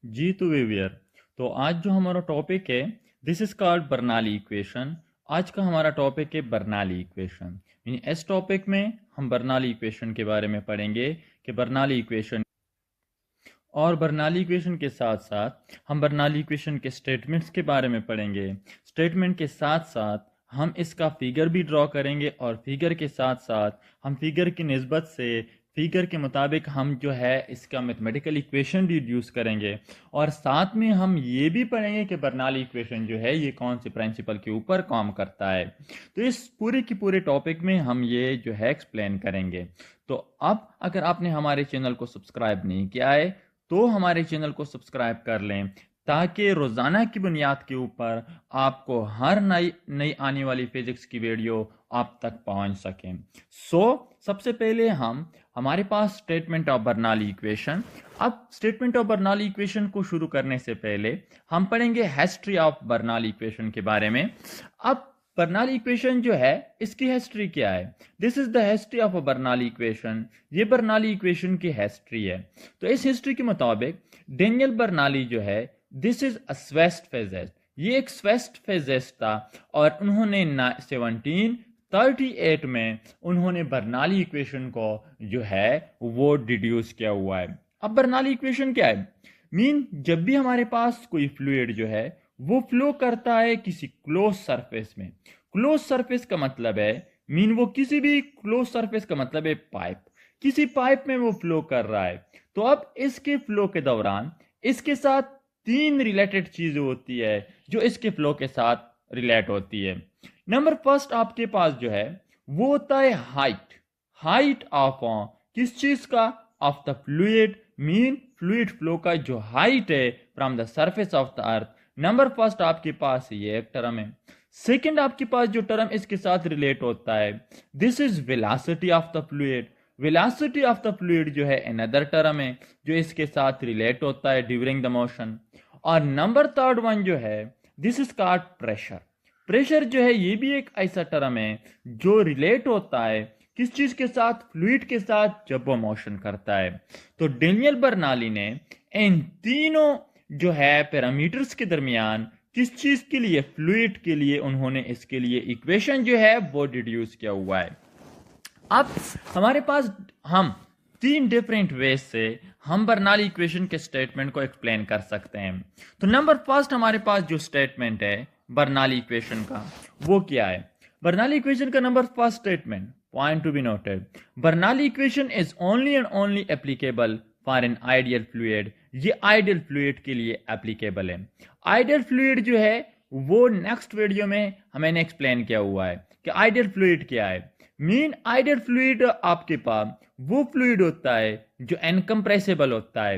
जी तो वेवियर। तो आज जो हमारा टॉपिक है this is called Bernoulli equation. आज का हमारा टॉपिक है बर्नौली इक्वेशन। इस टॉपिक में हम बर्नौली इक्वेशन के बारे में पढ़ेंगे कि बर्नौली इक्वेशन और बर्नौली इक्वेशन के साथ साथ हम बर्नौली इक्वेशन के स्टेटमेंट्स के बारे में पढ़ेंगे। स्टेटमेंट के साथ साथ हम इसका फिगर भी ड्रॉ करेंगे और फिगर के साथ साथ हम फिगर की निस्बत से फिगर के मुताबिक हम जो है इसका मैथमेटिकल इक्वेशन रिड्यूस करेंगे और साथ में हम ये भी पढ़ेंगे कि बर्नौली इक्वेशन जो है ये कौन से प्रिंसिपल के ऊपर काम करता है। तो इस पूरे की पूरे टॉपिक में हम ये जो है एक्सप्लेन करेंगे। तो अब अगर आपने हमारे चैनल को सब्सक्राइब नहीं किया है तो हमारे चैनल को सब्सक्राइब कर लें ताकि रोजाना की बुनियाद के ऊपर आपको हर नई नई आने वाली फिजिक्स की वीडियो आप तक पहुंच सकें। सबसे पहले हमारे पास स्टेटमेंट ऑफ बर्नौली इक्वेशन। अब स्टेटमेंट ऑफ बर्नौली इक्वेशन को शुरू करने से पहले हम पढ़ेंगे हिस्ट्री ऑफ बर्नौली इक्वेशन के बारे में। अब बर्नौली इक्वेशन जो है इसकी हिस्ट्री क्या है? This is the history of a Bernoulli equation. ये बर्नौली इक्वेशन की हिस्ट्री है। तो इस हिस्ट्री के मुताबिक डेनियल बर्नौली जो है दिस इज अ स्वेस्ट फिजिस्ट। ये एक स्वेस्ट फिजिस्ट था और उन्होंने 1738 में उन्होंने बर्नौली इक्वेशन को जो है वो डिड्यूस किया हुआ है। अब बर्नौली इक्वेशन क्या है? जब भी हमारे पास कोई फ्लूइड जो है वो फ्लो करता है किसी क्लोज सरफेस में। क्लोज सरफेस का मतलब है वो किसी भी क्लोज सरफेस का मतलब है पाइप। किसी पाइप में वो फ्लो कर रहा है। तो अब इसके फ्लो के दौरान इसके साथ तीन रिलेटेड चीजें होती है जो इसके फ्लो के साथ रिलेट होती है। नंबर फर्स्ट आपके पास जो है वो होता है हाइट। हाइट ऑफ किस चीज का? Of the fluid. Fluid flow का जो हाइट है from the surface of the earth. Number first आपके पास ये एक टर्म है। सेकंड आपके पास जो टर्म इसके साथ रिलेट होता है this is velocity of the fluid. Velocity of the fluid जो है अनदर टर्म है जो इसके साथ रिलेट होता है ड्यूरिंग द मोशन। और नंबर थर्ड वन जो है this is called pressure. Pressure जो है ये भी एक ऐसा टर्म है जो रिलेट होता है किस चीज के साथ? फ्लूइड के साथ जब वो मोशन करता है। तो डेनियल बर्नौली ने इन तीनों जो है पैरामीटर्स के दरमियान किस चीज के लिए? फ्लूइड के लिए उन्होंने इसके लिए इक्वेशन जो है वो डिड्यूस किया हुआ है। अब हमारे पास हम तीन डिफरेंट वेज से हम बर्नौली इक्वेशन के स्टेटमेंट को एक्सप्लेन कर सकते हैं। तो नंबर फर्स्ट हमारे पास जो स्टेटमेंट है बर्नौली इक्वेशन का वो क्या है? बर्नौली इक्वेशन का number first statement, point to be noted, Bernoulli equation is only and only applicable for an ideal fluid. ये आइडियल फ्लूइड के लिए एप्लीकेबल है। आइडियल फ्लूइड जो है वो नेक्स्ट वीडियो में मैंने एक्सप्लेन किया हुआ है कि आइडियल फ्लूइड क्या है। आइडियल फ्लूइड आपके पास वो फ्लूइड होता है जो इनकम्प्रेसिबल होता है।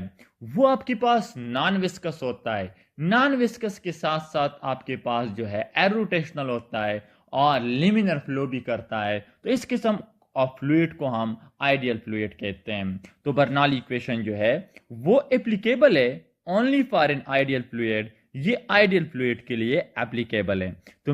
वो आपके पास नॉन विस्कस होता है। नॉन विस्कस के साथ साथ आपके पास जो है एरोटेशनल होता है और लिमिनर फ्लो भी करता है। तो इस किस्म ऑफ फ्लूइड को हम आइडियल फ्लूइड कहते हैं। तो बर्नौली इक्वेशन जो है वो एप्लीकेबल है only for an ideal fluid. ये आइडियल फ्लूइड के लिए एप्लीकेबल है। तो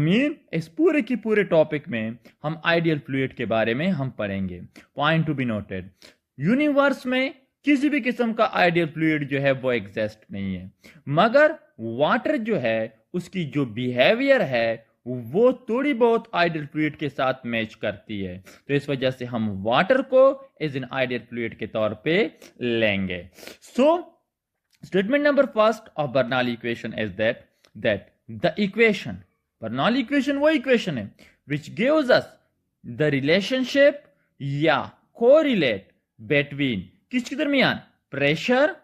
इस पूरे की पूरे टॉपिक में हम आइडियल फ्लूइड के बारे में हम पढ़ेंगे। Point to be noted, universe में किसी भी किस्म का आइडियल फ्लूइड जो है वो एग्जिस्ट नहीं है, मगर वाटर जो है उसकी जो बिहेवियर है वो थोड़ी बहुत आइडियल फ्लूइड के साथ मैच करती है। तो इस वजह से हम वाटर को एज एन आइडियल फ्लूइड के तौर पे लेंगे। Statement number first of Bernoulli equation is that the equation, Bernoulli equation वो इक्वेशन है which gives us the relationship या कोरिलेट between किसके दरमियान? Pressure,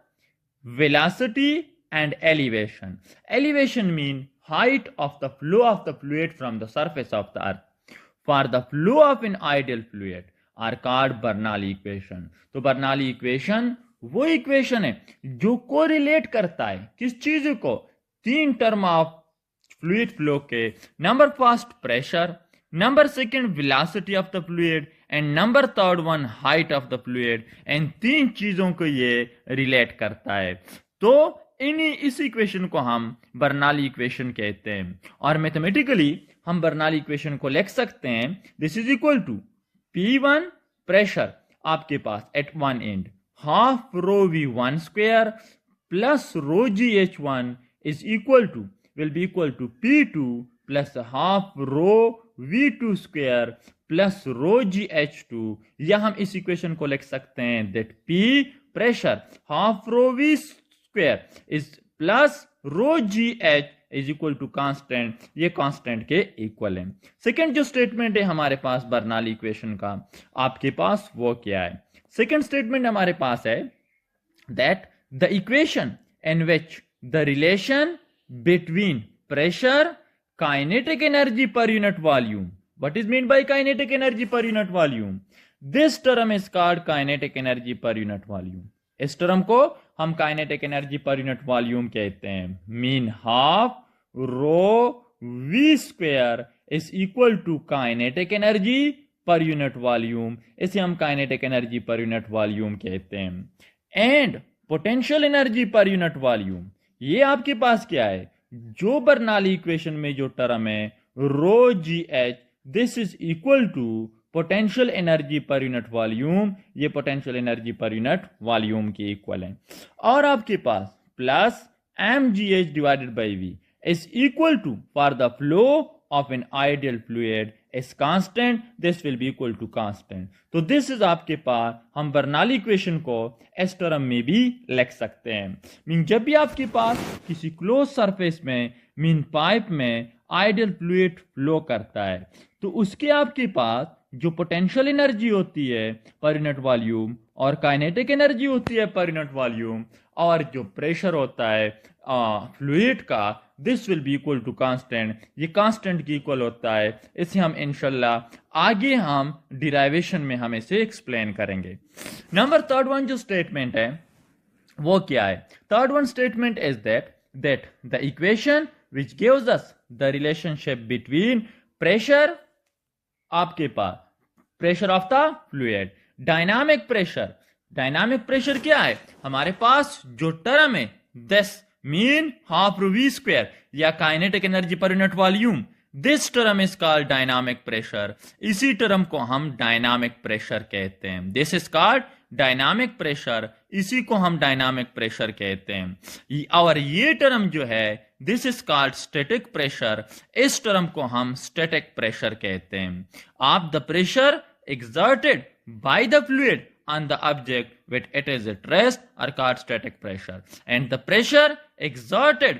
velocity and elevation. Elevation mean height of the flow of the fluid from the surface of the earth for the flow of an ideal fluid are called Bernoulli equation। तो Bernoulli equation वो equation है जो correlate करता है किस चीज को? तीन टर्म ऑफ फ्लूइड फ्लो के। Number first pressure, number second velocity of the fluid and number third one height of the fluid. इन तीन चीजों को ये रिलेट करता है। तो इस इक्वेशन को हम बर्नौली इक्वेशन कहते हैं और मैथमेटिकली हम बर्नौली इक्वेशन को लिख सकते हैं this is equal to P1 pressure आपके पास at one and half rho V1 square plus rho GH1 is equal to, will be equal to P2 plus half rho V2 square plus rho GH2, या हम इस equation को लिख सकते हैं that P pressure half rho V square is plus rho GH is equal to constant, ये constant के equal है। सेकेंड जो स्टेटमेंट है हमारे पास बर्नौली इक्वेशन का, आपके पास वो क्या है? सेकेंड स्टेटमेंट हमारे पास है that the equation in which the relation between pressure, kinetic energy per unit volume, what is meant by kinetic energy per unit volume? This term is called kinetic energy per unit volume. इस term को हम kinetic energy per unit volume कहते हैं। Mean half rho we square is equal to kinetic energy per unit volume, इसे हम kinetic energy per unit volume कहते हैं। And potential energy per unit volume, ये आपके पास क्या है? जो बर्नौली इक्वेशन में जो टर्म है rho G H, this is equal to potential energy per unit volume, ये potential energy per unit volume के इक्वल है। और आपके पास plus M G H divided by V is equal to, for the flow of an ideal fluid is constant, this will be equal to constant. तो this is आपके पास, हम Bernoulli equation को इस टर्म में भी लिख सकते हैं। मीन जब भी आपके पास किसी क्लोज सरफेस में, मीन पाइप में आइडियल फ्लूइड फ्लो करता है, तो उसके आपके पास जो पोटेंशियल एनर्जी होती है पर यूनिट वॉल्यूम और काइनेटिक एनर्जी होती है पर यूनिट वॉल्यूम, और जो प्रेशर होता है फ्लूइड का, this will be equal to constant, ये कांस्टेंट की इक्वल होता है। इसे हम इंशाल्लाह आगे हम डिराइवेशन में हम इसे एक्सप्लेन करेंगे। नंबर थर्ड वन जो स्टेटमेंट है वो क्या है? Third one statement is that the equation which gives us the relationship between pressure, आपके पास pressure of the fluid, dynamic pressure, dynamic pressure क्या है? हमारे पास जो टर्म है this mean half rho we square या kinetic energy per unit volume, this term is called dynamic pressure, इसी टर्म को हम डायनामिक प्रेशर कहते हैं। This is called dynamic pressure, इसी को हम डायनामिक प्रेशर कहते हैं। और ये टर्म जो है this is called static pressure, इस टर्म को हम स्टैटिक प्रेशर कहते हैं। आप the pressure exerted by the fluid on the object when it is at rest are called static pressure, and the pressure exerted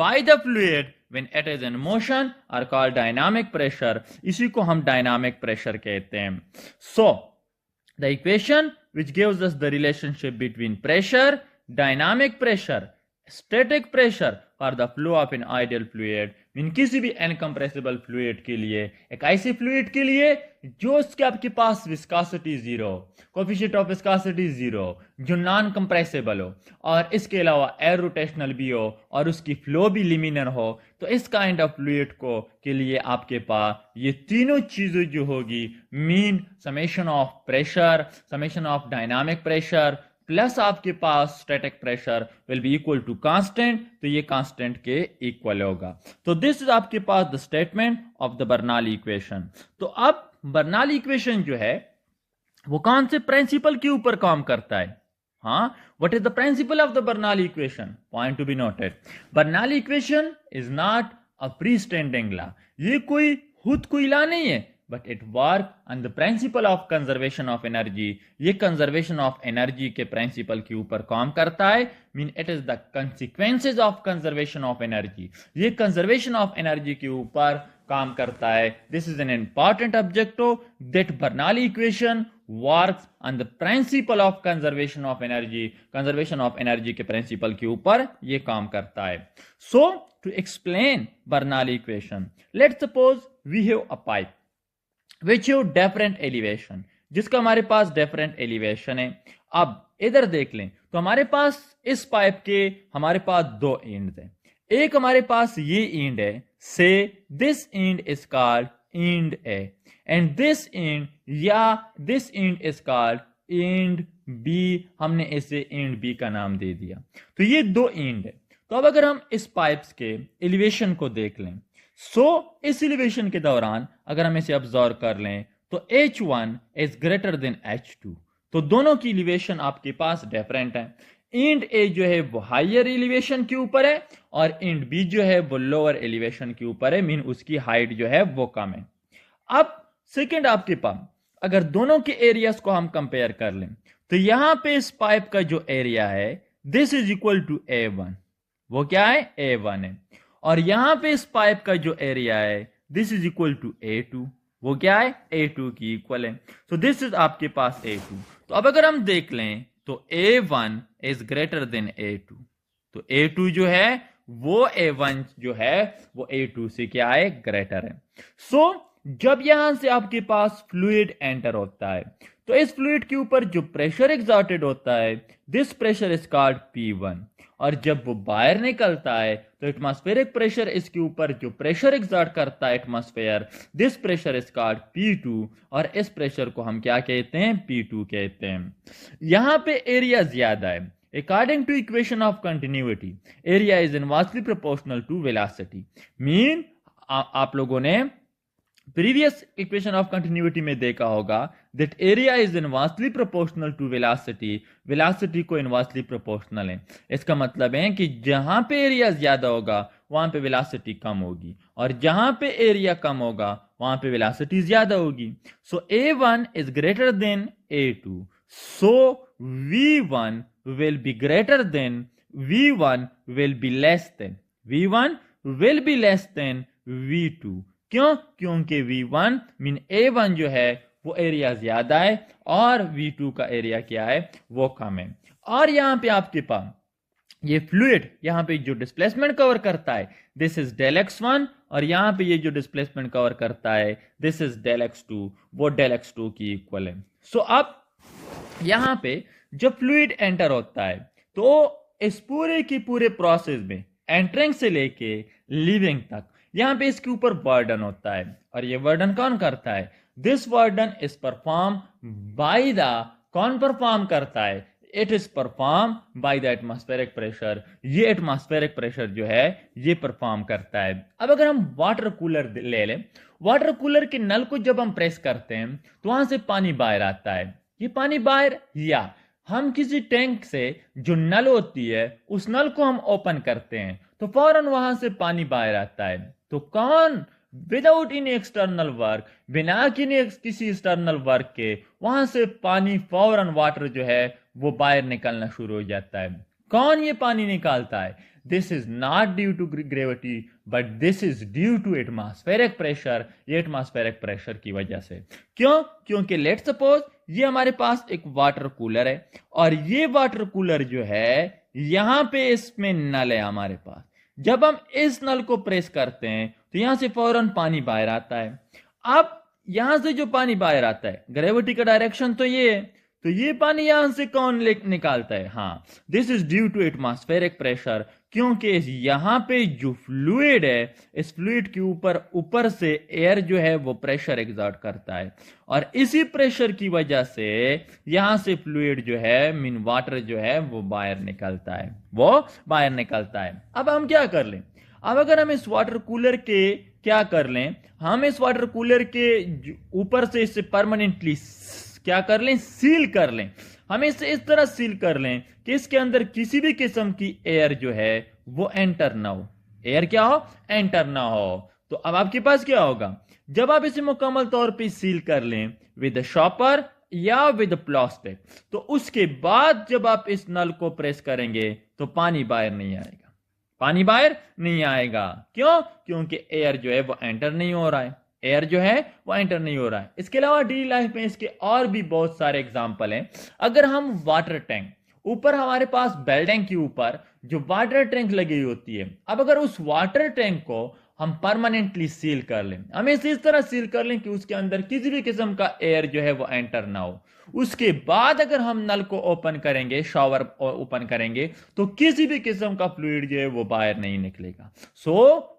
by the fluid when it is in motion are called dynamic pressure, इसी को हम dynamic pressure कहते हैं। So the equation which gives us the relationship between pressure, dynamic pressure, static pressure for the flow of an ideal fluid, mean किसी भी incompressible fluid के लिए, एक ऐसे फ्लूइड के लिए जो उसके आपके पास viscosity zero, coefficient of viscosity zero, जो नॉन कंप्रेसिबल हो, और इसके अलावा एयर रोटेशनल भी हो और उसकी फ्लो भी लिमिनर हो, तो इस काइंड ऑफ फ्लूइड को के लिए आपके पास ये तीनों चीजें जो होगी, mean summation of pressure, summation of dynamic pressure plus आपके पास static pressure will be equal to constant, तो ये कांस्टेंट के इक्वल होगा। तो दिस इज आपके पास the statement of the Bernoulli equation. तो अब बर्नौली इक्वेशन जो है वो कौन से प्रिंसिपल के ऊपर काम करता है? हाँ, what is the principle of the Bernoulli equation? Point to be noted, Bernoulli equation is not a pre standing law, ये कोई खुद कोई लॉ नहीं है, but it work on the principle of conservation of energy, ये conservation of energy के principle के ऊपर काम करता है। mean it is the consequences of conservation of energy, ये conservation of energy के ऊपर काम करता है। this is an important objective that Bernoulli equation works on the principle of conservation of energy, conservation of energy के principle के ऊपर ये काम करता है। so to explain Bernoulli equation, let's suppose we have a pipe which have different elevation, जिसका हमारे पास different elevation है। अब इधर देख लें तो हमारे पास इस पाइप के हमारे पास दो एंड हैं। एक हमारे पास ये एंड है, say this end is called end A, and this end या this end is called end B, हमने इसे एंड बी का नाम दे दिया। तो ये दो एंड है। तो अब अगर हम इस पाइप्स के एलिवेशन को देख लें, इस एलिवेशन के दौरान अगर हम इसे ऑब्जर्व कर लें तो H1 is greater then H2, तो दोनों की एलिवेशन आपके पास डिफरेंट है। इंड ए जो है वो हायर एलिवेशन के ऊपर है और इंड बी जो है वो लोअर एलिवेशन के ऊपर है, मीन उसकी हाइट जो है वो कम है। अब सेकंड आपके पास अगर दोनों के एरियाज को हम कंपेयर कर लें तो यहां पे इस पाइप का जो एरिया है this is equal to A1, वो क्या है A1 है, और यहां पे इस पाइप का जो एरिया है this is equal to A2, वो क्या है A2 की इक्वल है। सो दिस इज आपके पास A2। तो अब अगर हम देख लें तो A1 is greater then A2, तो A2 जो है वो A1 जो है वो A2 से क्या है ग्रेटर है। सो जब यहां से आपके पास फ्लूइड एंटर होता है तो इस फ्लूइड के ऊपर जो प्रेशर एग्जर्टेड होता है this pressure is called P1, और जब वो बाहर निकलता है तो एटमॉस्फेरिक प्रेशर इसके ऊपर जो प्रेशर एग्जर्ट करता है atmosphere this pressure is called P2, और इस प्रेशर को हम क्या कहते हैं P2 कहते हैं। यहां पे एरिया ज्यादा है। According to equation of continuity, area is inversely proportional to velocity. Mean आप लोगों ने प्रीवियस इक्वेशन ऑफ कंटिन्यूटी में देखा होगा that area is inversely proportional to velocity, velocity को इनवर्सली प्रोपोर्शनल है। इसका मतलब है कि जहां पे एरिया ज्यादा होगा वहां पे वेलोसिटी कम होगी, और जहां पे एरिया कम होगा वहां पे वेलोसिटी ज्यादा होगी। सो A1 is greater then A2, so V1 will be greater than, V1 will be less than, V1 will be less than V2। क्यों? क्योंकि V1 मीन A1 जो है वो एरिया ज्यादा है और V2 का एरिया क्या है वो कम है। और यहां पे आपके पास ये फ्लूइड यहां पे जो डिस्प्लेसमेंट कवर करता है दिस इज डेल x1, और यहां पे ये जो डिस्प्लेसमेंट कवर करता है दिस इज डेल x2, वो डेल x2 की इक्वल है। सो अब यहां पे जब फ्लूइड एंटर होता है तो इस पूरे की पूरे प्रोसेस में एंटरिंग से लेके लीविंग तक यहां पे इसके ऊपर बर्डन होता है, और ये बर्डन कौन करता है? This burden is perform by the, कौन परफॉर्म करता है? It is perform by the atmospheric pressure, ये एटमॉस्फेरिक प्रेशर जो है ये परफॉर्म करता है। अब अगर हम वाटर कूलर ले लें, वाटर कूलर के नल को जब हम प्रेस करते हैं तो वहां से पानी बाहर आता है। ये पानी बाहर, या हम किसी टैंक से जो नल होती है उस नल को हम ओपन करते हैं तो फौरन वहां से पानी बाहर आता है। तो कौन विदाउट इन एक्सटर्नल वर्क, बिना किसी एक्सटर्नल वर्क के वहां से पानी फौरन वाटर जो है वो बाहर निकलना शुरू हो जाता है। कौन ये पानी निकालता है? This is not due to gravity but this is due to atmospheric pressure, ये एटमॉस्फेरिक प्रेशर की वजह से। क्यों? क्योंकि लेट सपोज ये हमारे पास एक वाटर कूलर है और ये वाटर कूलर जो है यहां पे इसमें नल है हमारे पास। जब हम इस नल को प्रेस करते हैं तो यहां से फौरन पानी बाहर आता है। अब यहां से जो पानी बाहर आता है ग्रेविटी का डायरेक्शन तो ये है, तो ये पानी यहां से कौन निकालता है? हाँ, this is due to atmospheric pressure, क्योंकि यहां पे जो फ्लूइड है इस फ्लूइड के ऊपर से एयर जो है वो प्रेशर एग्जर्ट करता है, और इसी प्रेशर की वजह से यहां से फ्लूइड जो है मीन वाटर जो है वो बाहर निकलता है, वो बाहर निकलता है। अब हम क्या कर लें? अब अगर हम इस वाटर कूलर के क्या कर लें, हम इस वाटर कूलर के ऊपर से इसे परमानेंटली क्या कर लें, सील कर लें। हम इसे इस तरह सील कर लें कि इसके अंदर किसी भी किस्म की एयर जो है वो एंटर ना हो, एयर क्या हो, एंटर ना हो। तो अब आपके पास क्या होगा? जब आप इसे मुकम्मल तौर पे सील कर लें विद शॉपर या विद प्लास्टिक, तो उसके बाद जब आप इस नल को प्रेस करेंगे तो पानी बाहर नहीं आएगा, पानी बाहर नहीं आएगा। क्यों? क्योंकि एयर जो है वो एंटर नहीं हो रहा है, एयर जो है वो एंटर नहीं हो रहा है। इसके अलावा डेली लाइफ में इसके और भी बहुत सारे एग्जांपल हैं। अगर हम वाटर टैंक, ऊपर हमारे पास बिल्डिंग के ऊपर जो वाटर टैंक लगी होती है, अब अगर उस वाटर टैंक को हम परमानेंटली सील कर लें, हम इसे इस तरह सील कर लें कि उसके अंदर किसी भी किस्म का एयर जो है वो एंटर ना हो, उसके बाद अगर हम नल को ओपन करेंगे, शावर ओपन करेंगे, तो किसी भी किस्म का फ्लूइड जो है वो बाहर नहीं निकलेगा। सो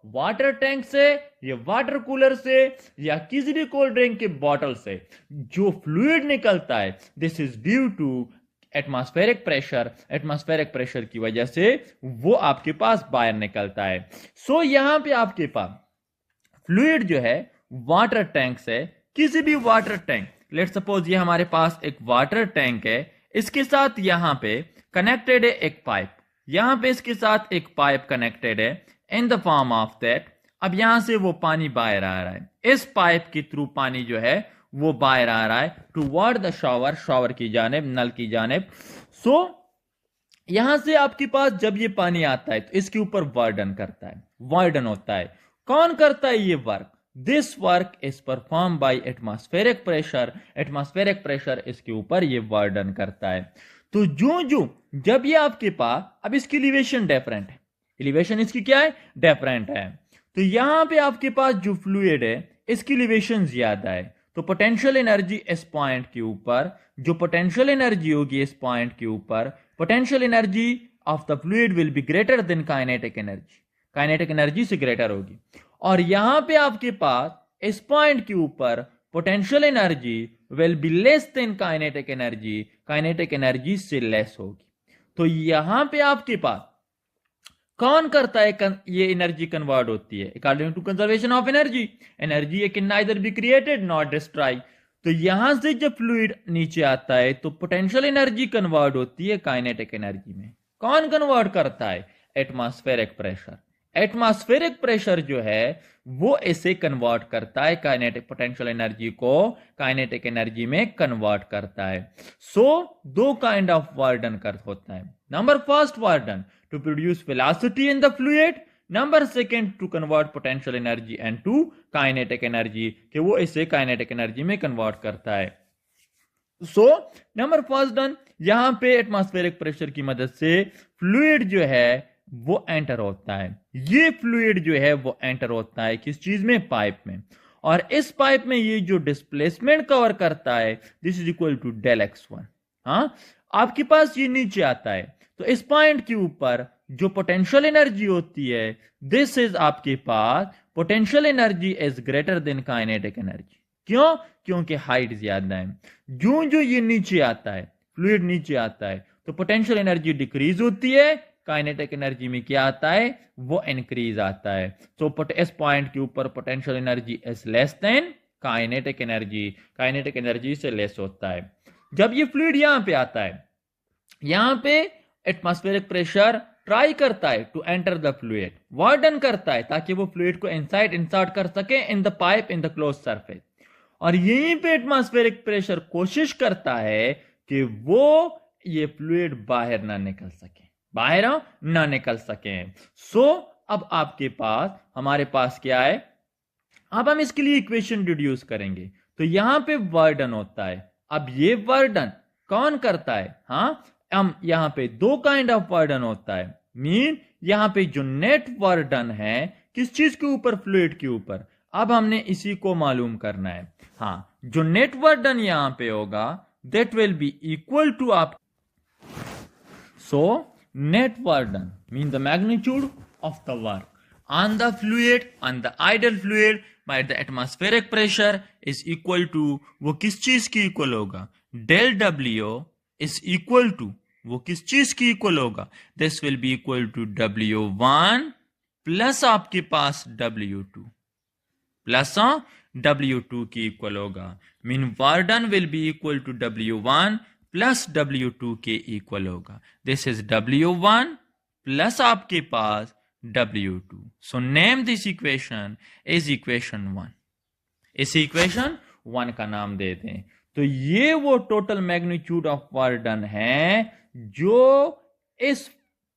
वाटर टैंक से या वाटर कूलर से या किसी भी कोल्ड ड्रिंक के बॉटल से जो फ्लूइड निकलता है this is due to atmospheric pressure, atmospheric pressure की वजह से वो आपके पास बाहर निकलता है। सो यहां पे आपके पास फ्लूइड जो है वाटर टैंक से, किसी भी वाटर टैंक, लेट सपोज ये हमारे पास एक वाटर टैंक है, इसके साथ यहां पे कनेक्टेड है एक पाइप, यहां पे इसके साथ एक पाइप कनेक्टेड है in the form of that. अब यहां से वो पानी बाहर आ रहा है, इस पाइप के थ्रू पानी जो है वो बाहर आ रहा है टुवर्ड द शावर, शावर की जानिब, नल की जानिब। सो यहां से आपके पास जब ये पानी आता है तो इसके ऊपर वार्डन करता है, वार्डन होता है। कौन करता है ये work? This work is perform by atmospheric pressure, atmospheric pressure इसके ऊपर ये वार्डन करता है। तो जो जब ये आपके पास, अब इसकी एलिवेशन डिफरेंट है, एलिवेशन इसकी क्या है? डिफरेंट है। तो यहां पे आपके पास जो फ्लूइड है इसकी एलिवेशन ज्यादा है, तो पोटेंशियल एनर्जी इस पॉइंट के ऊपर, जो पोटेंशियल एनर्जी होगी इस पॉइंट के ऊपर, potential energy of the fluid will be greater than kinetic energy, kinetic energy से ग्रेटर होगी। और यहां पे आपके पास इस पॉइंट के ऊपर potential energy will be less than kinetic energy, kinetic energy से लेस होगी। तो यहां पे आपके पास कौन करता है? ये एनर्जी कन्वर्ट होती है according to conservation of energy, energy can neither be created not destroy. तो यहां से जब फ्लूइड नीचे आता है तो पोटेंशियल एनर्जी कन्वर्ट होती है काइनेटिक एनर्जी में। कौन कन्वर्ट करता है? Atmospheric pressure. एटमॉस्फेरिक प्रेशर जो है वो इसे कन्वर्ट करता है, काइनेटिक पोटेंशियल एनर्जी को काइनेटिक एनर्जी में कन्वर्ट करता है। सो दो काइंड ऑफ वार्डन कर होता है। Number first work done to produce velocity in the fluid, number second to convert potential energy and to kinetic energy, कि वो इसे काइनेटिक एनर्जी में कन्वर्ट करता है। सो नंबर फर्स्ट डन, यहां पे एटमॉस्फेरिक प्रेशर की मदद से फ्लूइड जो है वो एंटर होता है। ये फ्लूइड जो है वो एंटर होता है किस चीज में? पाइप में। और इस पाइप में ये जो डिस्प्लेसमेंट कवर करता है this is equal to del x1। हाँ, आपके पास ये नीचे आता है तो इस पॉइंट के ऊपर जो पोटेंशियल एनर्जी होती है दिस इज आपके पास potential energy is greater than kinetic energy. क्यों? क्योंकि हाइट ज्यादा है। जो ये नीचे आता है, फ्लूइड नीचे आता है तो पोटेंशियल एनर्जी डिक्रीज होती है, काइनेटिक एनर्जी में क्या आता है? वो इंक्रीज आता है। सो इस पॉइंट के ऊपर potential energy is less than kinetic energy, kinetic energy से लेस होता है। जब ये फ्लूइड यहां पे आता है, यहां पे एटमॉस्फेरिक प्रेशर ट्राई करता है to enter the fluid, work done करता है ताकि वो फ्लूइड को इनसाइड इंसर्ट कर सके in the pipe in the close surface. और यहीं पे एटमॉस्फेरिक प्रेशर कोशिश करता है कि वो ये फ्लूइड बाहर ना निकल सके, बाहर ना निकल सके। सो अब आपके पास, हमारे पास क्या है? अब हम इसके लिए इक्वेशन डिड्यूस करेंगे। तो यहां पे वर्डन होता है। अब ये वर्डन कौन करता है? हाँ, हम यहां पे दो काइंड ऑफ वर्डन होता है। मीन यहां पे जो नेट वर्डन है किस चीज के ऊपर? फ्लूइड के ऊपर। अब हमने इसी को मालूम करना है। हाँ, जो नेट वर्डन यहां पे होगा that will be equal to आप, so net burden mean the magnitude of the work on the fluid, on the ideal fluid by the atmospheric pressure is equal to, वो किस चीज की इक्वल होगा? del W is equal to, वो किस चीज की इक्वल होगा? this will be equal to W1 plus आपके पास W2 प्लस W2 की इक्वल होगा। Mean work done will be equal to W1 plus W2 के इक्वल होगा। दिस इज W1 प्लस आपके पास W2। So name this equation is equation 1। इस equation 1 का नाम दे दें। तो ये वो टोटल मैग्नीट्यूड ऑफ वर्डन है जो इस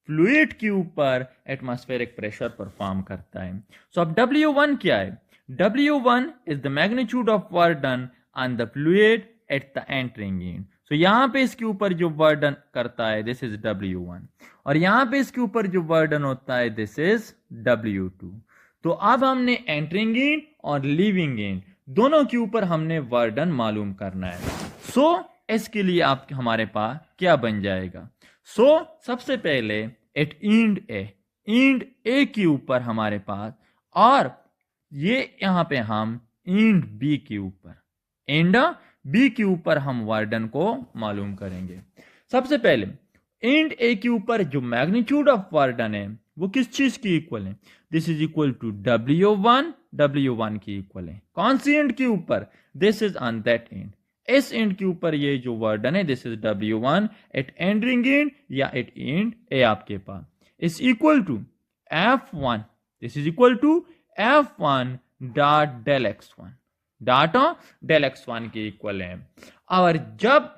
फ्लूइड के ऊपर एटमॉस्फेरिक प्रेशर परफॉर्म करता है। सो अब W1 क्या है? W1 is the magnitude of वर्डन on the fluid at the entering and. तो यहां पे इसके ऊपर जो वर्डन करता है दिस इज W1, और यहां पे इसके ऊपर जो वर्डन होता है दिस इज W2। तो अब हमने एंटरिंग एंड और लीविंग एंड दोनों के ऊपर हमने वर्डन मालूम करना है। सो इसके लिए आप हमारे पास क्या बन जाएगा? सो सबसे पहले एट एंड ए के ऊपर हमारे पास, और ये यहां पे हम एंड बी के ऊपर, एंड बी के ऊपर हम वर्डन को मालूम करेंगे। सबसे पहले एंड ए के ऊपर जो मैग्नीट्यूड ऑफ वर्डन है वो किस चीज की इक्वल है? This is equal to W1 की इक्वल है। कौन सी एंड के ऊपर? This is on that end. इस इंट के ऊपर ये जो वर्डन है दिस इज W1 एट एंडरिंग इंट या एट इंट ए आपके पास is equal to F1, this is equal to F1 dot del X1, dot del X1 के इक्वल है। और जब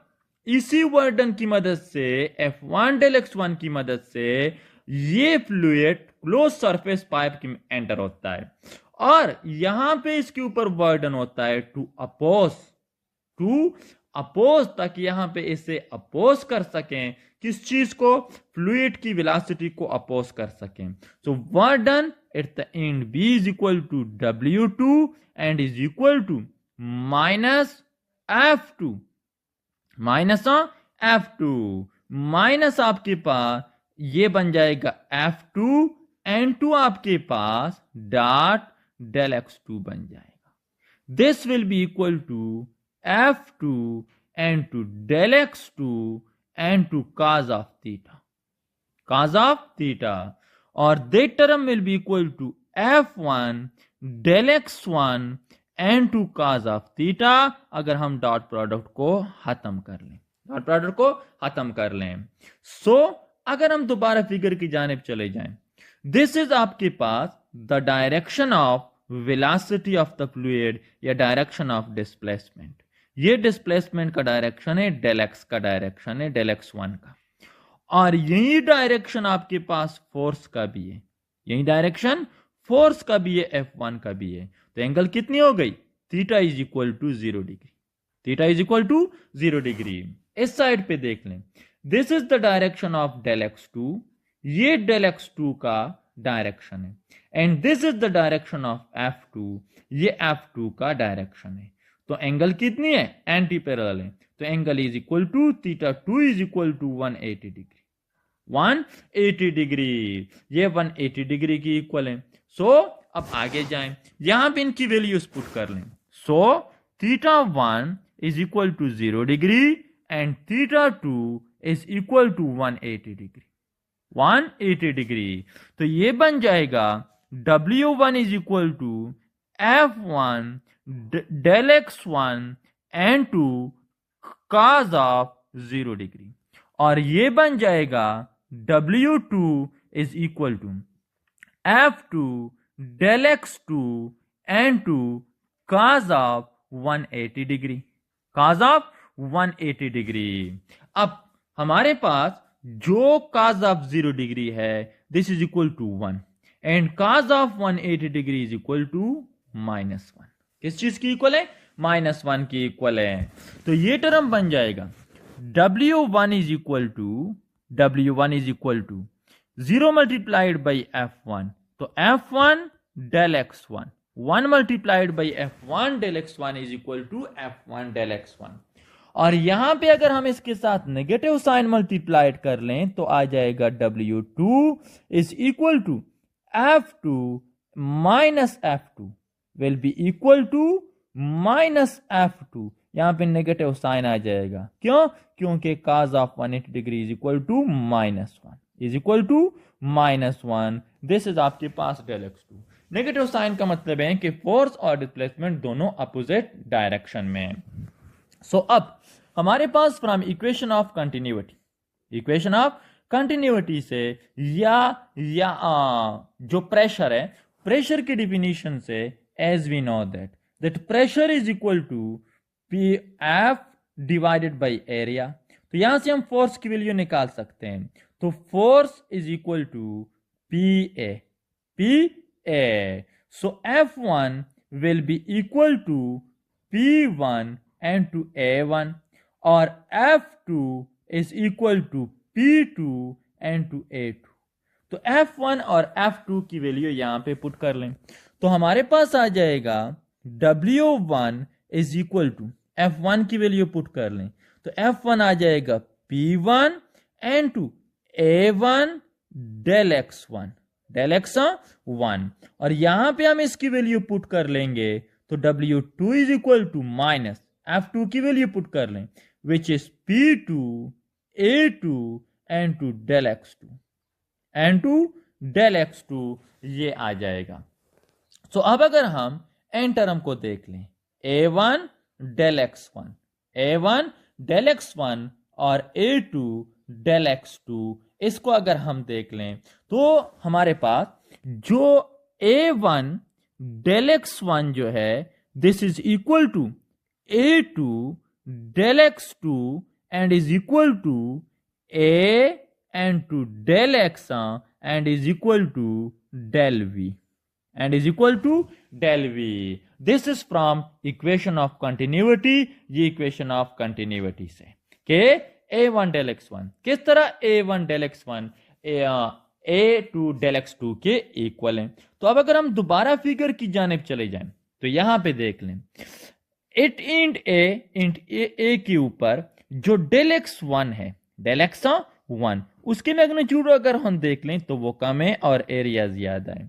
इसी वर्डन की मदद से F1 डेल X1 की मदद से ये फ्लूइड क्लोज सरफेस पाइप की एंटर होता है और यहां पे इसके ऊपर वर्डन होता है टू अपोज, ताकि यहां पे इसे अपोज कर सकें, किस चीज को, फ्लूइड की वेलोसिटी को अपोज कर सकें। So work done at the end B is equal to W2 and is equal to minus F2, minus minus आपके पास ये बन जाएगा F2 N2 आपके पास डॉट डेल X2 बन जाएगा। This will be equal to F2 N2 del X2 N2 cos of theta, और that term will be equal to F1 del X1 N2 cos of theta अगर हम dot product को खत्म कर लें, सो अगर हम दोबारा फिगर की जानिब चले जाएं, दिस इज आपके पास the direction of velocity of the fluid या डायरेक्शन ऑफ डिस्प्लेसमेंट। ये डिस्प्लेसमेंट का डायरेक्शन है, डेल एक्स का डायरेक्शन है, डेल X1 का, और यही डायरेक्शन आपके पास फोर्स का भी है, यही डायरेक्शन फोर्स का भी है, F1 का भी है। तो एंगल कितनी हो गई, theta is equal to 0 degree, theta is equal to 0 degree. इस साइड पे देख लें, this is the direction of del X2, ये डेल X2 का डायरेक्शन है, and this is the direction of F2, ये F2 का डायरेक्शन है। तो एंगल कितनी है, एंटी पैरेलल है, तो angle is equal to theta 2 is equal to 180 degree, 180 degree, ये 180 डिग्री की इक्वल है। सो अब आगे जाएं, यहां पे इनकी वैल्यूज पुट कर लें। So theta 1 is equal to 0 degree and theta 2 is equal to 180 degree, 180 degree. तो ये बन जाएगा W1 is equal to F1 del X1 N2 cos of 0 degree, और ये बन जाएगा W2 is equal to F2 del X2 N2 cos of 180 degree, cos of 180 degree. अब हमारे पास जो cos ऑफ 0 डिग्री है this is equal to 1 and cos of 180 degree is equal to -1। किस चीज की इक्वल है, -1 की इक्वल है। तो ये टर्म बन जाएगा W1 is equal to 0 multiplied by F1, तो F1 del X1, 1 multiplied by F1 del X1 is equal to F1 del X1, और यहां पे अगर हम इसके साथ नेगेटिव साइन मल्टीप्लाइड कर लें तो आ जाएगा W2 is equal to F2 minus F2 will be equal to minus F2, यहां पे नेगेटिव साइन आ जाएगा, क्यों, क्योंकि cos of 180 degree is equal to -1, is equal to -1। This is आपके पास डेल X2। नेगेटिव साइन का मतलब है कि फोर्स और डिस्प्लेसमेंट दोनों अपोजिट डायरेक्शन में है। सो अब हमारे पास फ्रॉम इक्वेशन ऑफ कंटिन्यूटी से या जो प्रेशर है, प्रेशर की डिफिनीशन से as we know that pressure is equal to PF divided by area. तो यहां से हम फोर्स की वैल्यू निकाल सकते हैं, तो force is equal to PA, so F1 will be equal to P1 and to A1, और F2 is equal to P2 and to A2। तो F1 और F2 की वैल्यू यहां पे पुट कर लें, तो हमारे पास आ जाएगा W1 is equal to F1 की वैल्यू पुट कर लें, तो F1 आ जाएगा P1 and to A1 del X1, और यहां पे हम इसकी वैल्यू पुट कर लेंगे, तो W2 is equal to minus F2 की वैल्यू पुट कर लें, which is P2 A2 N2 del X2, ये आ जाएगा। सो अब अगर हम एन टर्म को देख लें, A1 del X1 A1 del x1 और A2 डेल x2, इसको अगर हम देख लें तो हमारे पास जो A1 डेल x1 जो है this is equal to A2 del x2 and is equal to A and to del x and is equal to del v and is equal to del v. This is from equation of continuity. ये equation of continuity से के a1 del x1 किस तरह a1 del x1 a2 del x2 के equal है। तो अब अगर हम दोबारा फिगर की जानिब चले जाएं तो यहां पे देख लें इट इंट ए के ऊपर जो del x1 है del x1 उसके मैग्नीट्यूड अगर हम देख लें तो वो कम है और एरिया ज्यादा है,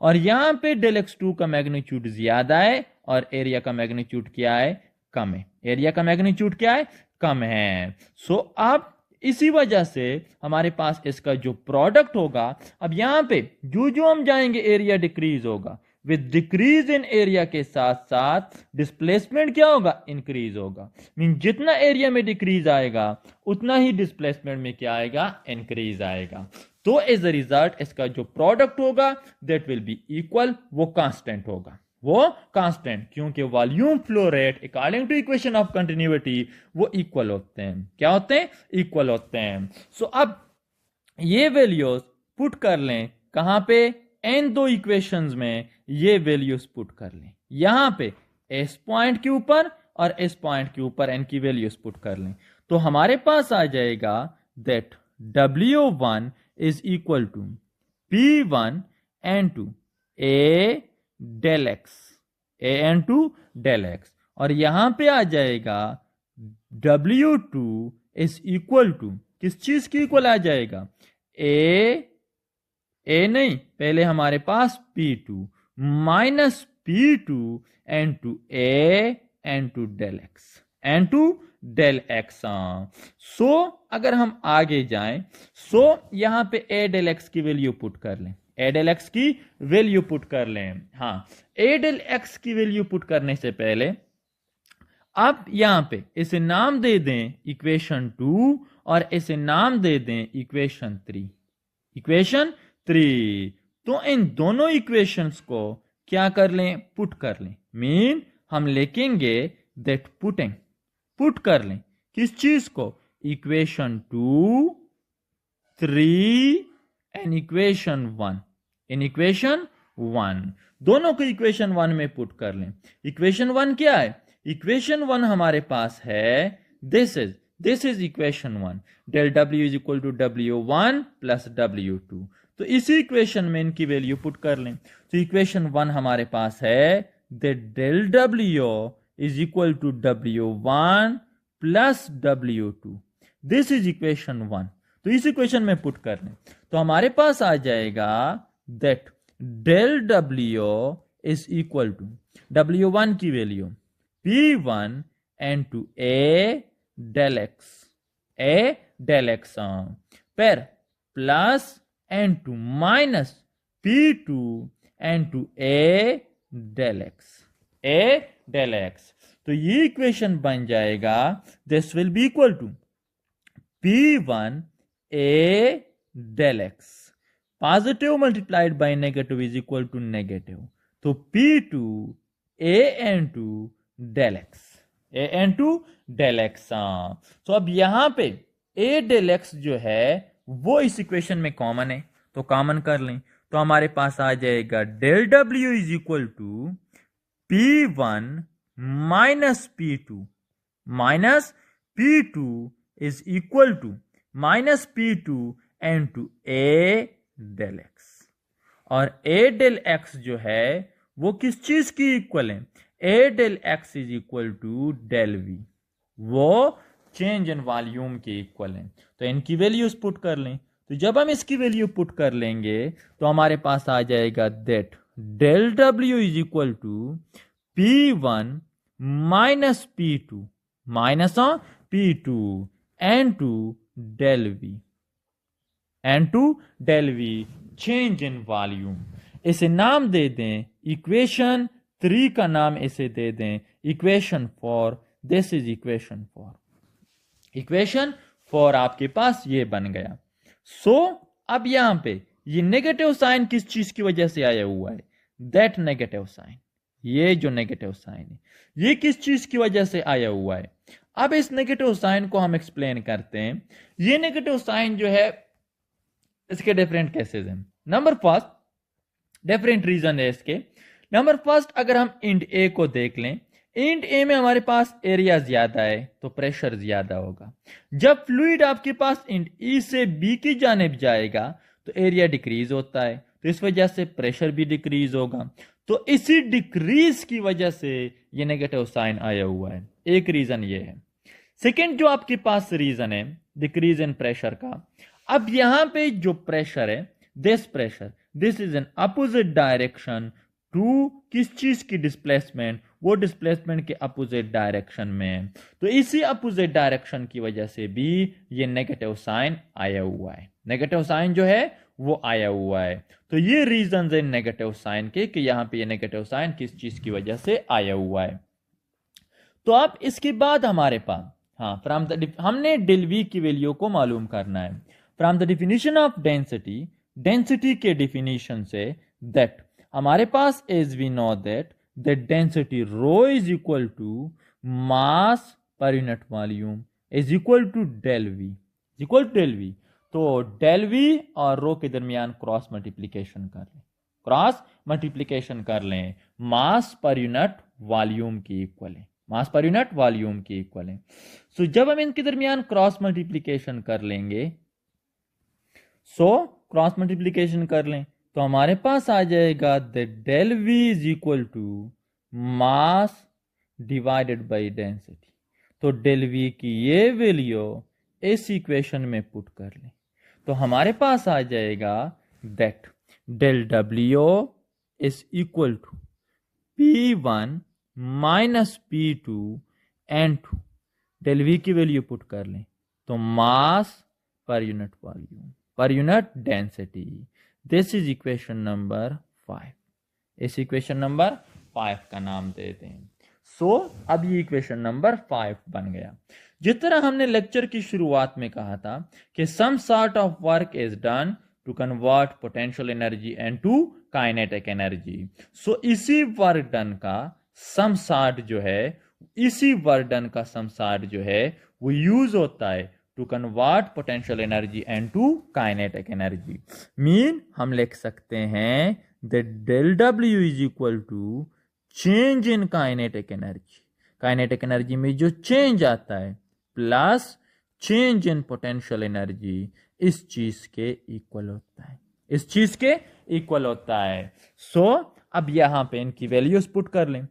और यहां पे del x2 का मैग्नीट्यूड ज्यादा है और एरिया का मैग्नीट्यूड क्या है, कम है। एरिया का मैग्नीट्यूड क्या है, कम है। सो अब इसी वजह से हमारे पास इसका जो प्रोडक्ट होगा, अब यहां पे जो हम जाएंगे एरिया डिक्रीज होगा, विद डिक्रीज इन एरिया के साथ साथ डिस्प्लेसमेंट क्या होगा, इंक्रीज होगा। मीन जितना एरिया में डिक्रीज आएगा उतना ही डिस्प्लेसमेंट में क्या आएगा, इंक्रीज आएगा। तो एज अ रिजल्ट इसका जो प्रोडक्ट होगा दैट विल बी इक्वल, वो कांस्टेंट होगा, वो कांस्टेंट, क्योंकि volume flow rate according to equation of continuity वो इक्वल होते हैं। क्या होते हैं, इक्वल होते हैं। सो अब ये वैल्यूज पुट कर लें कहां पे, इन दो इक्वेशंस में ये वैल्यूज पुट कर लें, यहां पे इस पॉइंट के ऊपर और इस पॉइंट के ऊपर इनकी वैल्यूज पुट कर लें तो हमारे पास आ जाएगा that W1 is equal to P1 N2 A del x, A N2 del x, और यहां पे आ जाएगा W2 इज इक्वल टू किस चीज की इक्वल आ जाएगा, ए नहीं, पहले हमारे पास P2 minus P2 N2 A N2 del x, N2 del x। सो अगर हम आगे जाएं सो यहां पे A del x की वैल्यू पुट कर लें, A del x की वैल्यू पुट कर लें। हाँ, A del x की वैल्यू पुट करने से पहले अब यहां पे इसे नाम दे दें इक्वेशन 2 और इसे नाम दे दें इक्वेशन 3, इक्वेशन 3। तो इन दोनों इक्वेशंस को क्या कर लें, पुट कर लें। मीन हम लिखेंगे दैट पुटिंग, पुट कर लें किस चीज को, equation 2, 3 and equation 1, in equation 1 दोनों को इक्वेशन 1 में पुट कर लें। इक्वेशन 1 क्या है, इक्वेशन 1 हमारे पास है this is equation 1, del w is equal to W1 plus W2। तो इसी इक्वेशन में इनकी वैल्यू पुट कर लें तो इक्वेशन 1 हमारे पास है that del W is equal to W1 plus W2, this is equation 1। तो इस इक्वेशन में पुट कर लें तो हमारे पास आ जाएगा that del W is equal to W1 की value P1 N2 A del x, A del x पर plus N2 minus P2 N2 A del x, A del x। तो ये इक्वेशन बन जाएगा this will be equal to P1 A del x, positive multiplied by negative is equal to negative, तो P2 A N2 del x, A N2 del x। तो अब यहां पे A del x जो है वो इस इक्वेशन में कॉमन है तो कॉमन कर लें तो हमारे पास आ जाएगा del W is equal to P1 minus P2 is equal to minus P2 N2 A del x, और A del x जो है वो किस चीज की इक्वल है, A del x is equal to del v, वो चेंज इन वॉल्यूम के इक्वल है। तो इनकी वैल्यूज पुट कर लें तो जब हम इसकी वैल्यू पुट कर लेंगे तो हमारे पास आ जाएगा that del w is equal to P1 minus P2 N2 del v, N2 del v, change in volume. इसे नाम दे दें इक्वेशन 3 का नाम इसे दे दें equation 4 this is equation 4। Equation 4 आपके पास ये बन गया। सो अब यहां पे ये नेगेटिव साइन किस चीज की वजह से आया हुआ है? दैट नेगेटिव साइन, ये जो नेगेटिव साइन है ये किस चीज की वजह से आया हुआ है? अब इस नेगेटिव साइन को हम एक्सप्लेन करते हैं। ये नेगेटिव साइन जो है इसके डिफरेंट केसेस हैं। नंबर फर्स्ट, डिफरेंट रीजन है इसके। नंबर फर्स्ट, अगर हम इंट ए को देख लें, इंट ए में हमारे पास एरिया ज्यादा है तो प्रेशर ज्यादा होगा। जब फ्लूइड आपके पास इंट ई से बी की जानिब जाएगा तो एरिया डिक्रीज होता है, तो इस वजह से प्रेशर भी डिक्रीज होगा। तो इसी डिक्रीज की वजह से ये नेगेटिव साइन आया हुआ है। एक रीजन ये है। सेकेंड जो आपके पास रीजन है डिक्रीज इन प्रेशर का, अब यहां पे जो प्रेशर है, this pressure, this is an opposite direction to किस चीज की डिस्प्लेसमेंट, वो डिस्प्लेसमेंट के अपोजिट डायरेक्शन में है। तो इसी अपोजिट डायरेक्शन की वजह से भी ये नेगेटिव साइन आया हुआ है। नेगेटिव साइन जो है वो आया हुआ है। तो ये रीजन है नेगेटिव साइन के कि यहां पे ये नेगेटिव साइन किस चीज की वजह से आया हुआ है। तो अब इसके बाद हमारे पास फ्रॉम द हमने डेल वी की वैल्यू को मालूम करना है। From the definition of density, density के डिफिनीशन से दैट हमारे पास as we know that the density rho is equal to mass per unit volume is equal to del V, equal to del V. तो del V और rho के दरमियान cross multiplication कर लें, क्रॉस मल्टीप्लीकेशन कर लें, मास पर यूनिट वॉल्यूम की equal है, मास पर यूनिट वॉल्यूम की इक्वल है। सो जब हम इनके दरमियान क्रॉस मल्टीप्लीकेशन कर लेंगे, क्रॉस मल्टीप्लीकेशन कर लें तो हमारे पास आ जाएगा the del V is equal to mass divided by density. तो डेल वी की ये वैल्यू इस इक्वेशन में पुट कर लें तो हमारे पास आ जाएगा that del W is equal to P1 minus P2 N2। Del V की वैल्यू पुट कर लें तो mass per unit volume per unit density. This is equation number 5। इस इक्वेशन नंबर 5 का नाम देते हैं। अब ये इक्वेशन नंबर 5 बन गया। जिस तरह हमने लेक्चर की शुरुआत में कहा था कि some sort of work is done to convert potential energy into kinetic energy. इसी वर्क डन का सम सॉर्ट जो है, इसी वर्क डन का सम सॉर्ट जो है वो यूज होता है to convert potential energy into kinetic energy. Mean हम लिख सकते हैं that del W is equal to change in kinetic energy. Kinetic energy में जो चेंज आता है plus change in potential energy, इस चीज के इक्वल होता है, इस चीज के इक्वल होता है। अब यहां पे इनकी वैल्यूज पुट कर लें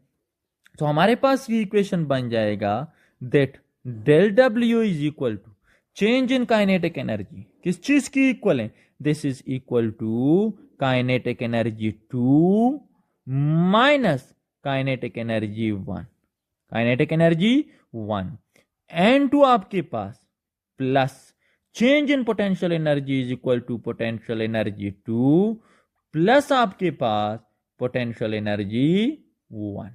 तो हमारे पास ये इक्वेशन बन जाएगा that del W is equal to change in kinetic energy, किस चीज की इक्वल है? This is equal to kinetic energy 2 minus kinetic energy 1, kinetic energy 1 N2 आपके पास plus change in potential energy is equal to potential energy 2 plus आपके पास potential energy 1।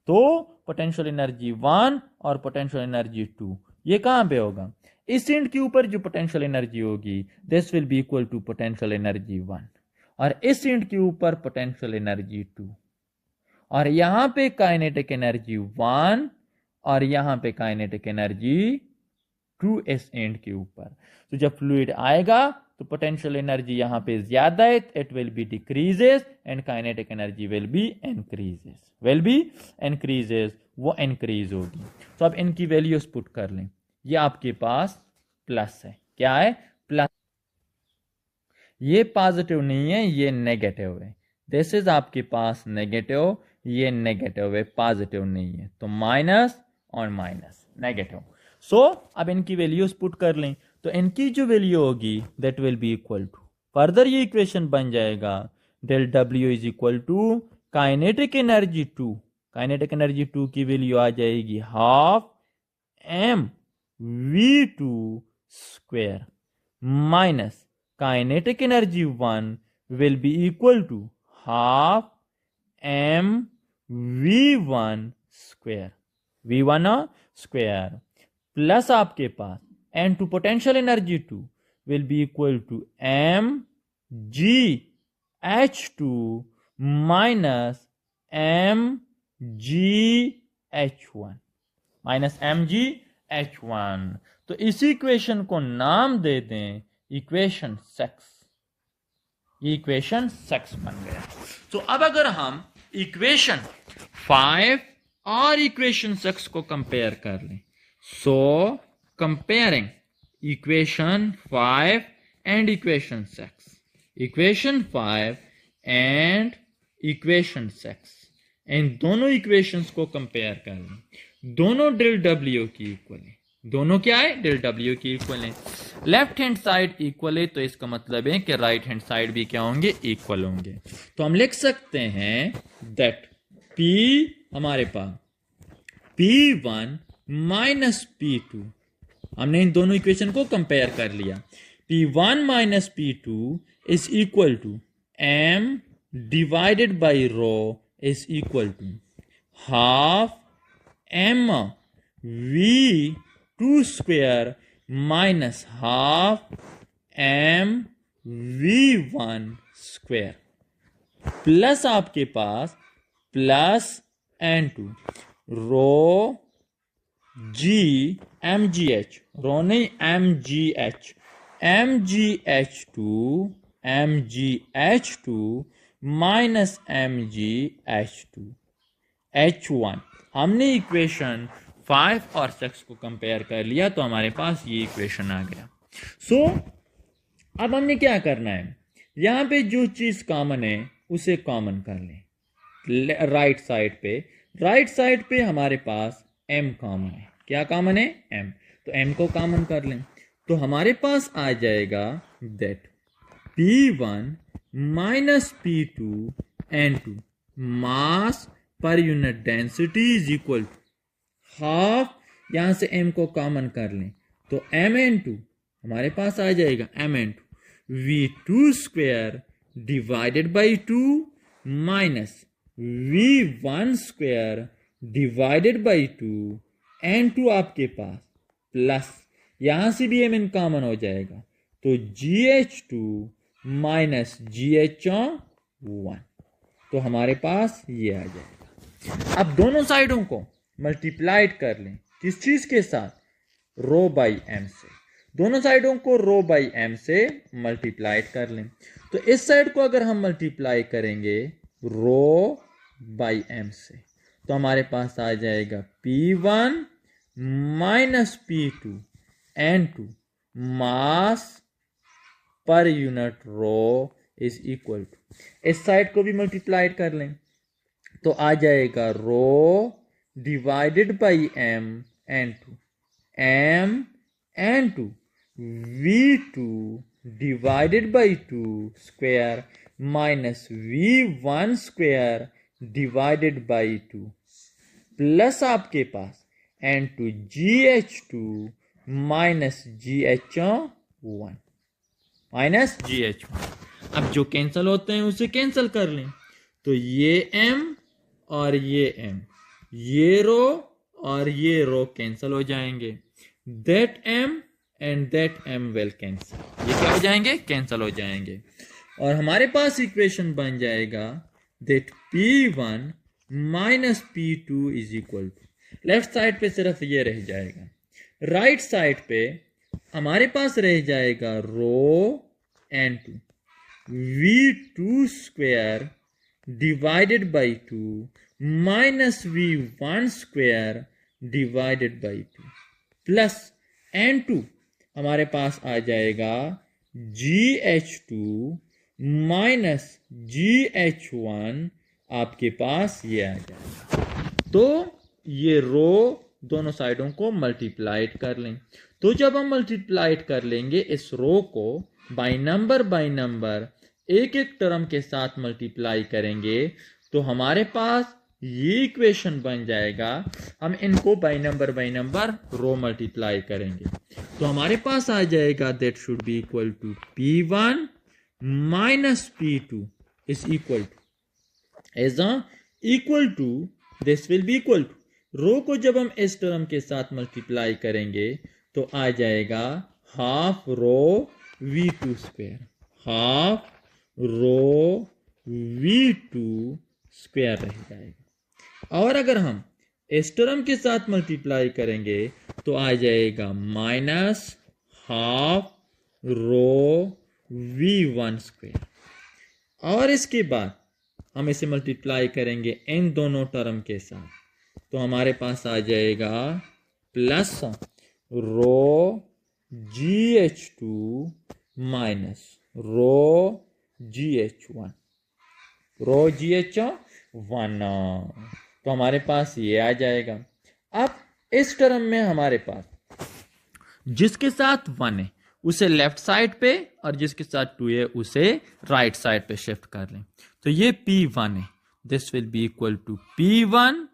तो potential energy 1 और पोटेंशियल एनर्जी 2 ये कहां पे होगा? इस एंड के ऊपर जो पोटेंशियल एनर्जी होगी this will be equal to potential energy 1 और इस एंड के ऊपर पोटेंशियल एनर्जी 2 और यहां पे काइनेटिक एनर्जी 1 और यहां पे काइनेटिक एनर्जी 2 इस एंड के ऊपर। तो जब फ्लूइड आएगा तो पोटेंशियल एनर्जी यहां पे ज्यादा है, it will be decreases and kinetic energy will be increases, will be increases, वो इंक्रीज होगी। तो अब इनकी वैल्यूज पुट कर लें। ये आपके पास प्लस है, क्या है? प्लस। ये पॉजिटिव नहीं है, ये नेगेटिव है। दिस इज आपके पास नेगेटिव, ये नेगेटिव है, पॉजिटिव नहीं है। तो माइनस और माइनस नेगेटिव। अब इनकी वैल्यूज पुट कर लें तो इनकी जो वैल्यू होगी that will be equal to, further ये इक्वेशन बन जाएगा del W is equal to kinetic energy 2, kinetic energy 2 की वैल्यू आ जाएगी half M v2 square minus kinetic energy 1 will be equal to half M v1 square. V1 square plus आपके पास N2 potential energy 2 will be equal to mgh2 minus mgh1 तो इस equation को नाम दे दें इक्वेशन 6। ये इक्वेशन 6 बन गया। तो अब अगर हम इक्वेशन 5 और इक्वेशन 6 को कंपेयर कर लें, सो comparing equation 5 and equation 6, equation 5 and equation 6, इन दोनों इक्वेशंस को कंपेयर कर लें। दोनों डेल डब्ल्यू की इक्वल है। दोनों क्या है? डेल डब्ल्यू की इक्वल है। लेफ्ट हैंड साइड इक्वल है तो इसका मतलब है कि राइट हैंड साइड भी क्या होंगे? इक्वल होंगे। तो हम लिख सकते हैं दैट P हमारे पास P1 माइनस P2, हमने इन दोनों इक्वेशन को कंपेयर कर लिया। P1 minus P2 is equal to M divided by rho is equal to half M V2 square minus half M V1 square plus आपके पास plus N2 rho G MGH, rho नहीं MGH2 minus MGH2 H1। हमने equation 5 और 6 को compare कर लिया तो हमारे पास ये इक्वेशन आ गया। सो अब हमने क्या करना है, यहां पे जो चीज कॉमन है उसे कॉमन कर लें। राइट साइड पे हमारे पास M कॉमन है। क्या कॉमन है? M। तो M को कॉमन कर लें तो हमारे पास आ जाएगा that P1 minus P2 N2 mass per unit density is equal to half, यहां से M को कॉमन कर लें तो MN2 हमारे पास आ जाएगा MN2 V2 square divided by 2 minus V1 square divided by 2 N2 आपके पास प्लस यहां से भी MN कॉमन हो जाएगा तो GH2 माइनस GH1, तो हमारे पास ये आ जाएगा। अब दोनों साइडों को मल्टीप्लाइड कर लें किस चीज के साथ? रो बाई M से। दोनों साइडों को रो बाई M से मल्टीप्लाइड कर लें तो इस साइड को अगर हम मल्टीप्लाई करेंगे रो बाई M से तो हमारे पास आ जाएगा P1 minus P2 N2 mass per unit rho is equal to, इस साइड को भी मल्टीप्लाइड कर लें तो आ जाएगा rho divided by M N2 M N2 V2 divided by 2 square minus V1 square divided by 2 plus आपके पास N2 GH2 minus GH1 minus GH1। अब जो कैंसिल होते हैं उसे कैंसिल कर लें तो ये M और ये M, ये रो और ये रो कैंसिल हो जाएंगे। That M and that M will cancel, ये क्या हो जाएंगे? कैंसिल हो जाएंगे और हमारे पास इक्वेशन बन जाएगा that P1 minus P2 is equal to, left side पे सिर्फ ये रह जाएगा, राइट साइड पे हमारे पास रह जाएगा रो N2 V2 square divided by 2 minus V1 square divided by 2 plus N2 हमारे पास आ जाएगा GH2 माइनस GH1, आपके पास ये आ जाएगा। तो ये रो दोनों साइडों को मल्टीप्लाइड कर लें तो जब हम मल्टीप्लाइड कर लेंगे इस रो को बाई नंबर एक एक टर्म के साथ मल्टीप्लाई करेंगे तो हमारे पास ये इक्वेशन बन जाएगा। हम इनको बाई नंबर रो मल्टीप्लाई करेंगे तो हमारे पास आ जाएगा that should be equal to P1 minus P2 is equal to, as equal to this will be equal to rho को जब हम इस टर्म के साथ मल्टीप्लाई करेंगे तो आ जाएगा half rho v2 square, half rho v2 square रह जाएगा। और अगर हम इस टर्म के साथ मल्टीप्लाई करेंगे तो आ जाएगा minus half rho v1 square. और इसके बाद हम इसे मल्टीप्लाई करेंगे इन दोनों टर्म के साथ तो हमारे पास आ जाएगा plus rho GH2 minus rho GH1, रो GH1। तो हमारे पास ये आ जाएगा। अब इस टर्म में हमारे पास जिसके साथ 1 है उसे लेफ्ट साइड पे और जिसके साथ 2 है उसे राइट साइड पे शिफ्ट कर लें। तो ये P1 है, this will be equal to P1।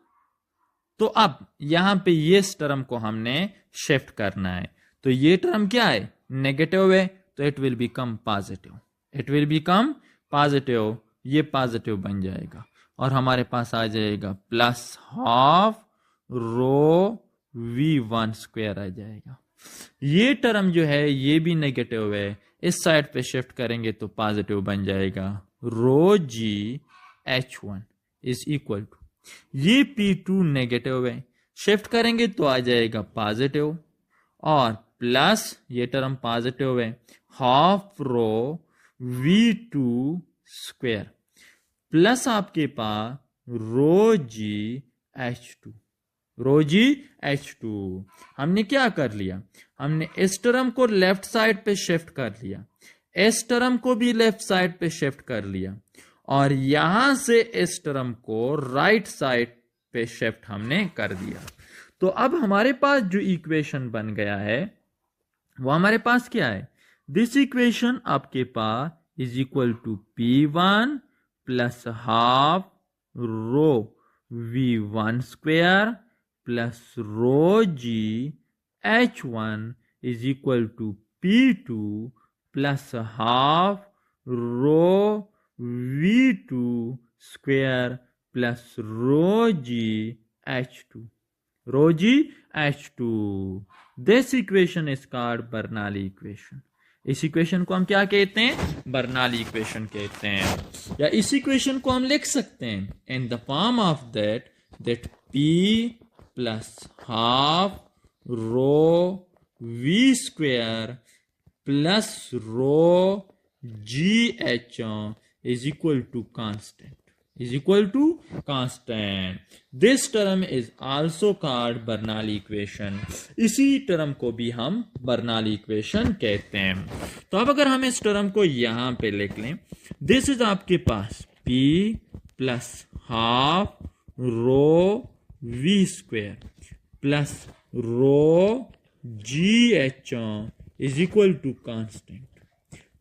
तो अब यहां पे ये टर्म को हमने शिफ्ट करना है। तो ये टर्म क्या है, नेगेटिव है, तो it will become positive, it will become positive, ये पॉजिटिव बन जाएगा और हमारे पास आ जाएगा plus half rho v1 square आ जाएगा। ये टर्म जो है ये भी नेगेटिव है, इस साइड पे शिफ्ट करेंगे तो पॉजिटिव बन जाएगा। रो GH1 इज इक्वल टू, ये P2 नेगेटिव है, शिफ्ट करेंगे तो आ जाएगा पॉजिटिव और प्लस ये टर्म पॉजिटिव है, half rho v2 square plus आपके पास रो GH2, रो GH2। हमने क्या कर लिया, हमने इस टर्म को लेफ्ट साइड पे शिफ्ट कर लिया, इस टर्म को भी लेफ्ट साइड पे शिफ्ट कर लिया और यहां से इस टर्म को राइट साइड पे शिफ्ट हमने कर दिया। तो अब हमारे पास जो इक्वेशन बन गया है वो हमारे पास क्या है, दिस इक्वेशन आपके पास is equal to P1 plus half rho v1 square plus rho GH1 is equal to P2 plus half rho v2 square plus rho GH2, rho GH2। This equation is called Bernoulli equation. इस equation को हम क्या कहते हैं, Bernoulli equation कहते हैं। या इस इक्वेशन को हम लिख सकते हैं in the form of that P plus half rho v square plus rho GH is equal to constant, is equal to constant. This term is also called Bernoulli equation. इसी टर्म को भी हम Bernoulli equation कहते हैं। तो अब अगर हम इस टर्म को यहां पे लिख लें, दिस इज आपके पास P plus half rho v square plus rho GH is equal to constant.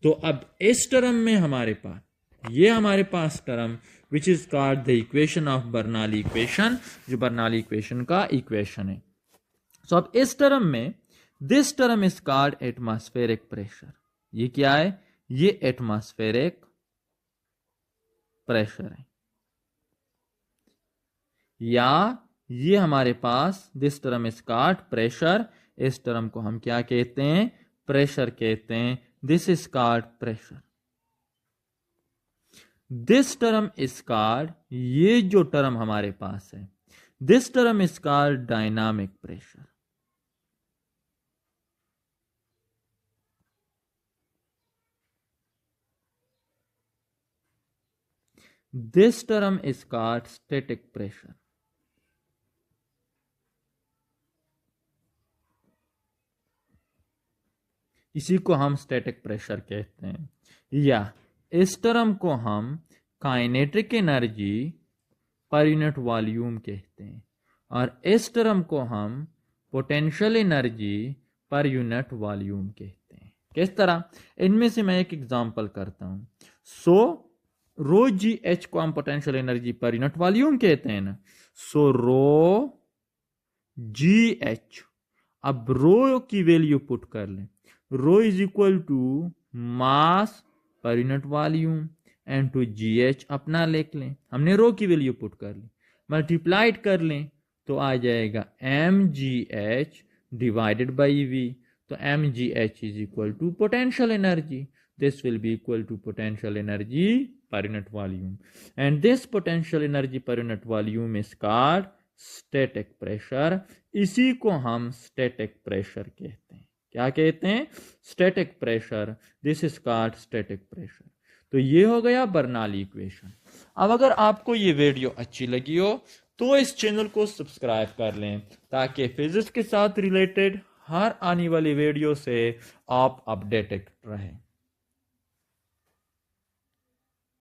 तो अब इस टर्म में हमारे पास ये हमारे पास term which is called the equation of Bernoulli equation, जो बर्नौली इक्वेशन का इक्वेशन है। सो अब इस टर्म में this term is called atmospheric pressure. ये क्या है, ये एटमॉस्फेरिक प्रेशर है, या ये हमारे पास this term is called pressure. इस टर्म को हम क्या कहते हैं, प्रेशर कहते हैं। This is called pressure. This term is called, ये जो टर्म हमारे पास है, this term is called dynamic pressure. This term is called static pressure. इसी को हम स्टैटिक प्रेशर कहते हैं, या इस टर्म को हम kinetic energy per unit volume कहते हैं और इस टर्म को हम potential energy per unit volume कहते हैं। किस तरह, इनमें से मैं एक एग्जांपल करता हूं। सो रो GH को हम potential energy per unit volume कहते हैं ना। सो रो GH, अब रो की वैल्यू पुट कर लें, rho is equal to mass per unit volume and to GH अपना लिख लें, हमने रो की वैल्यू पुट कर ली, मल्टीप्लाइड कर लें तो आ जाएगा mgh डिवाइडेड बाई v। तो mgh is equal to potential energy. This will be equal to potential energy per unit volume, and this potential energy per unit volume is called static pressure. इसी को हम static pressure कहते हैं। क्या कहते हैं? Static pressure. This is called static pressure. तो ये हो गया बर्नौली इक्वेशन। अब अगर आपको ये वीडियो अच्छी लगी हो तो इस चैनल को सब्सक्राइब कर लें, ताकि फिजिक्स के साथ रिलेटेड हर आने वाली वीडियो से आप अपडेटेड रहें।